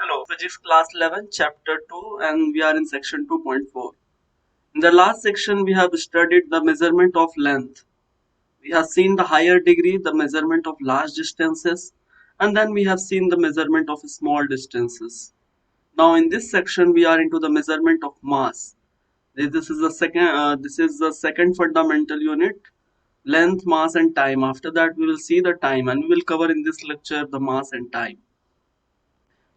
Hello, Physics Class 11, Chapter 2, and we are in Section 2.4. In the last section, we have studied the measurement of length. We have seen the higher degree, the measurement of large distances, and then we have seen the measurement of small distances. Now, in this section, we are into the measurement of mass. This is the second fundamental unit, length, mass, and time. After that, we will see the time, and we will cover in this lecture the mass and time.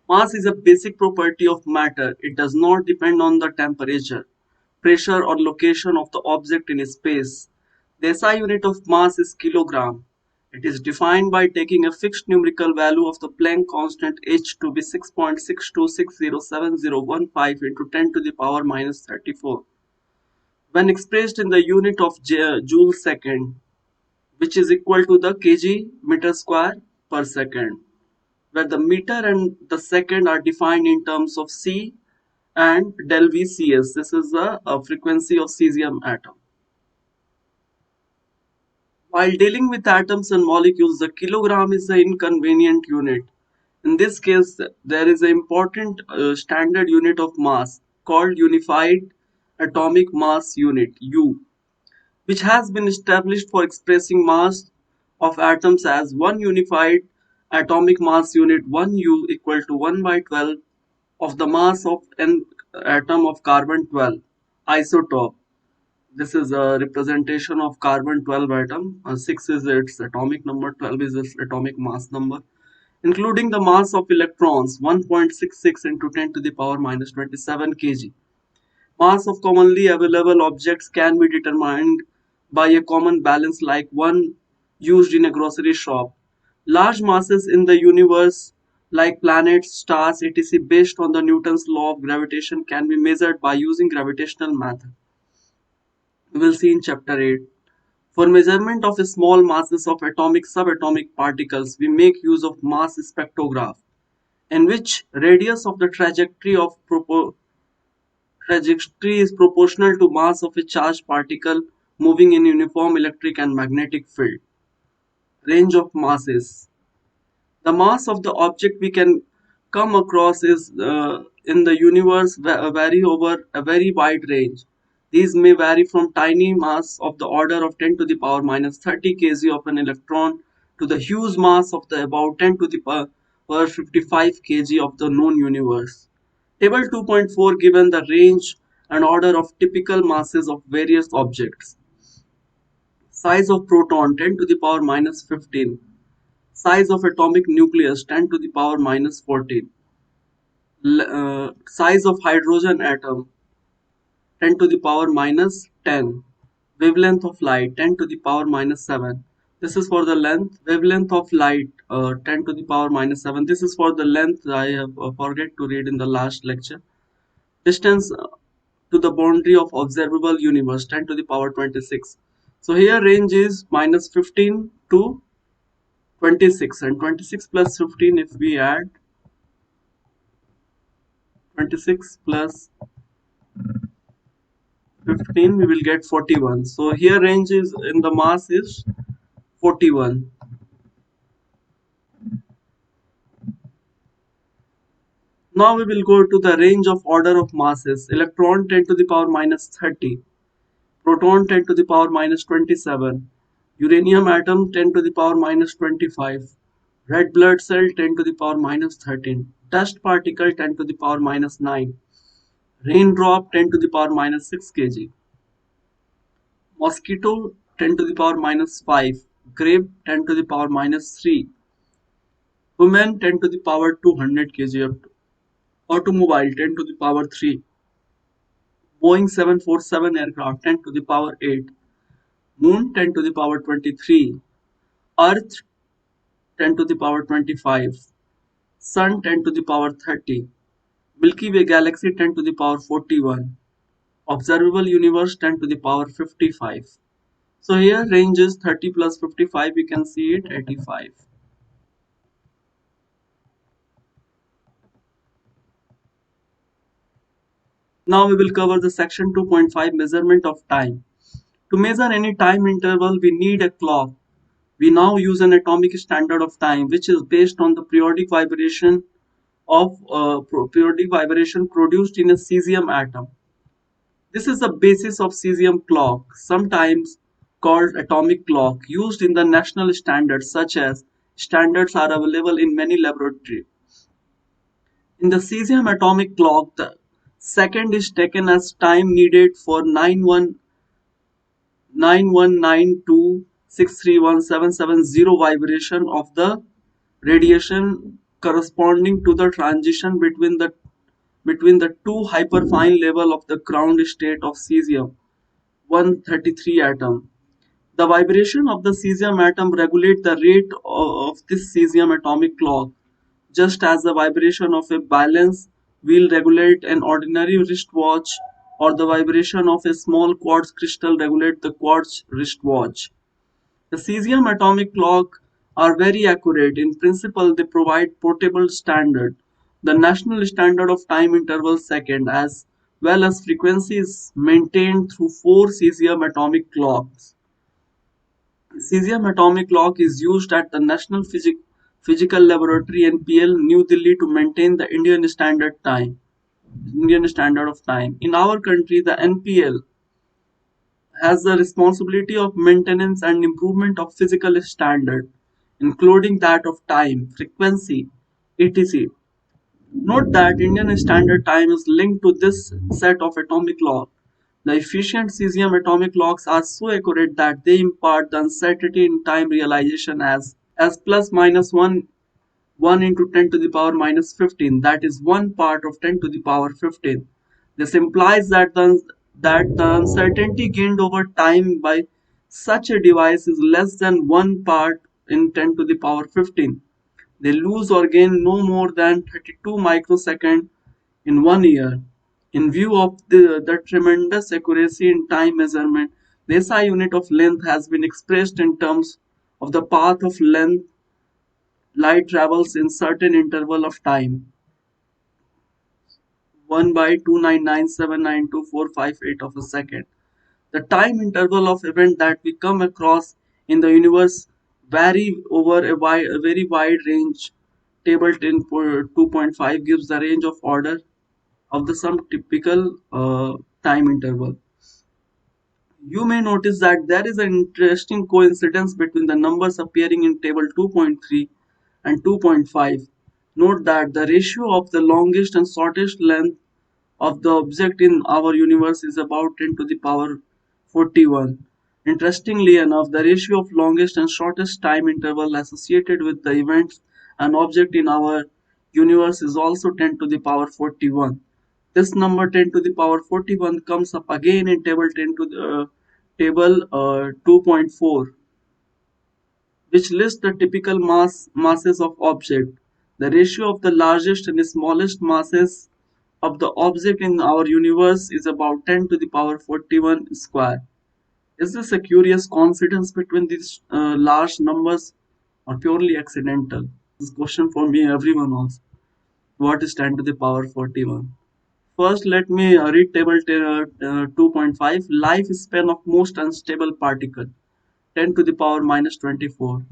Mass is a basic property of matter. It does not depend on the temperature, pressure, or location of the object in space. The SI unit of mass is kilogram. It is defined by taking a fixed numerical value of the Planck constant h to be 6.62607015 into 10 to the power minus 34. When expressed in the unit of joule second, which is equal to the kg meter square per second, where the meter and the second are defined in terms of C and del VCS. This is the frequency of cesium atom. While dealing with atoms and molecules, the kilogram is the inconvenient unit. In this case, there is an important standard unit of mass called Unified Atomic Mass Unit U, which has been established for expressing mass of atoms as 1 unified atomic mass unit 1U equal to 1 by 12 of the mass of an atom of carbon-12 isotope. This is a representation of carbon-12 atom. 6 is its atomic number, 12 is its atomic mass number, including the mass of electrons 1.66 into 10 to the power minus 27 kg. Mass of commonly available objects can be determined by a common balance like one used in a grocery shop. Large masses in the universe, like planets, stars, etc., based on the Newton's law of gravitation, can be measured by using gravitational method. We will see in chapter 8. For measurement of small masses of atomic subatomic particles, we make use of mass spectrograph, in which radius of the trajectory is proportional to mass of a charged particle moving in uniform electric and magnetic field. Range of masses. The mass of the object we can come across is in the universe vary over a very wide range. These may vary from tiny mass of the order of 10 to the power minus 30 kg of an electron to the huge mass of the about 10 to the power 55 kg of the known universe. Table 2.4 given the range and order of typical masses of various objects. Size of proton 10 to the power minus 15. Size of atomic nucleus 10 to the power minus 14. Size of hydrogen atom 10 to the power minus 10. Wavelength of light 10 to the power minus 7. This is for the length. Wavelength of light 10 to the power minus 7. This is for the length. I have forget to read in the last lecture. Distance to the boundary of observable universe 10 to the power 26. So here range is minus 15 to 26, and 26 plus 15, if we add 26 plus 15, we will get 41. So here range is in the mass is 41. Now we will go to the range of order of masses. Electron 10 to the power minus 30, proton 10 to the power minus 27, uranium atom 10 to the power minus 25, red blood cell 10 to the power minus 13, dust particle 10 to the power minus 9, raindrop 10 to the power minus 6 kg, mosquito 10 to the power minus 5, grape 10 to the power minus 3, woman 10 to the power 200 kg, automobile 10 to the power 3, Boeing 747 aircraft 10 to the power 8, moon 10 to the power 23, earth 10 to the power 25, sun 10 to the power 30, Milky Way galaxy 10 to the power 41, observable universe 10 to the power 55. So here range is 30 plus 55, we can see it 85. Now we will cover the section 2.5 measurement of time. To measure any time interval, we need a clock. We now use an atomic standard of time which is based on the periodic vibration of periodic vibration produced in a cesium atom. This is the basis of cesium clock, sometimes called atomic clock, used in the national standards such as standards are available in many laboratories. In the cesium atomic clock, the second is taken as time needed for 91926317770 vibration of the radiation corresponding to the transition between the two hyperfine level of the ground state of cesium 133 atom. The vibration of the cesium atom regulate the rate of this cesium atomic clock, just as the vibration of a balance wheel regulate an ordinary wristwatch or the vibration of a small quartz crystal regulate the quartz wristwatch. The cesium atomic clock are very accurate. In principle, they provide portable standard. The national standard of time interval second as well as frequency is maintained through four cesium atomic clocks. Cesium atomic clock is used at the National Physical Laboratory (NPL) New Delhi to maintain the Indian Standard of Time. In our country, the NPL has the responsibility of maintenance and improvement of physical standard, including that of time, frequency, etc. Note that Indian Standard Time is linked to this set of atomic clock. The efficient cesium atomic clocks are so accurate that they impart the uncertainty in time realization as plus minus 1 into 10 to the power minus 15, that is 1 part of 10 to the power 15. This implies that the uncertainty gained over time by such a device is less than 1 part in 10 to the power 15. They lose or gain no more than 32 microseconds in 1 year. In view of the tremendous accuracy in time measurement, the SI unit of length has been expressed in terms of the path of length light travels in certain interval of time, 1 by 299,792,458 of a second. The time interval of event that we come across in the universe vary over a very wide range. Table 10.2.5 gives the range of order of the some typical time interval. You may notice that there is an interesting coincidence between the numbers appearing in table 2.3 and 2.5. Note that the ratio of the longest and shortest length of the object in our universe is about 10 to the power 41. Interestingly enough, the ratio of longest and shortest time interval associated with the events and object in our universe is also 10 to the power 41. This number 10 to the power 41 comes up again in table 2.4, which lists the typical masses of object. The ratio of the largest and smallest masses of the object in our universe is about 10 to the power 41 square. Is this a curious coincidence between these large numbers or purely accidental? This question for me, everyone also. What is 10 to the power 41? First, let me read table 2.5. Lifespan of most unstable particle 10 to the power minus 24.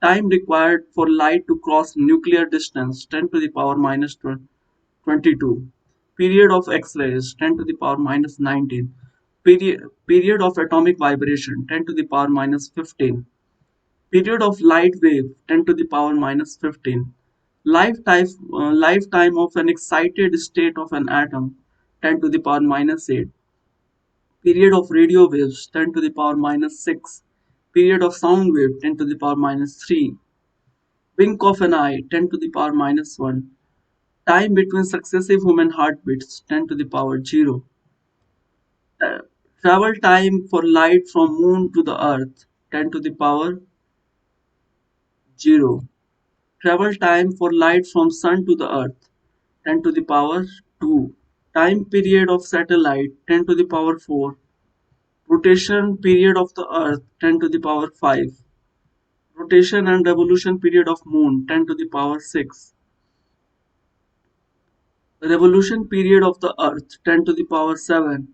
Time required for light to cross nuclear distance 10 to the power minus 22. Period of X-rays 10 to the power minus 19. Period of atomic vibration 10 to the power minus 15. Period of light wave 10 to the power minus 15. Lifetime of an excited state of an atom 10 to the power minus 8. Period of radio waves 10 to the power minus 6. Period of sound wave 10 to the power minus 3. Wink of an eye 10 to the power minus 1. Time between successive human heartbeats 10 to the power 0. Uh, Travel time for light from moon to the earth 10 to the power 0. Travel time for light from sun to the earth 10 to the power 2. Time period of satellite 10 to the power 4. Rotation period of the earth 10 to the power 5. Rotation and revolution period of moon 10 to the power 6. Revolution period of the earth 10 to the power 7.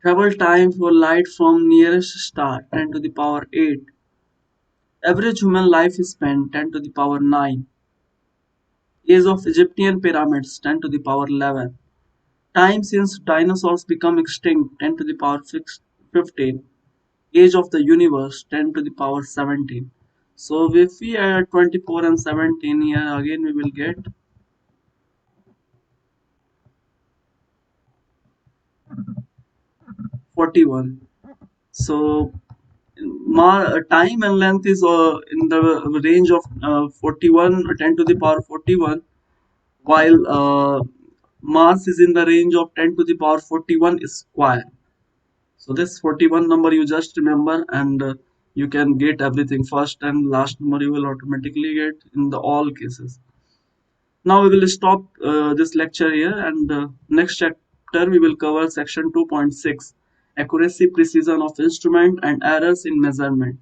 Travel time for light from nearest star 10 to the power 8. Average human life span 10 to the power 9. Age of Egyptian pyramids 10 to the power 11. Time since dinosaurs become extinct 10 to the power 15. Age of the universe 10 to the power 17. So if we add 24 and 17 here, again we will get 41. So time and length is in the range of 41 10 to the power 41, while mass is in the range of 10 to the power 41 square. So this 41 number you just remember, and you can get everything. First and last number you will automatically get in the all cases. Now we will stop this lecture here, and next chapter we will cover section 2.6, accuracy precision of instrument and errors in measurement.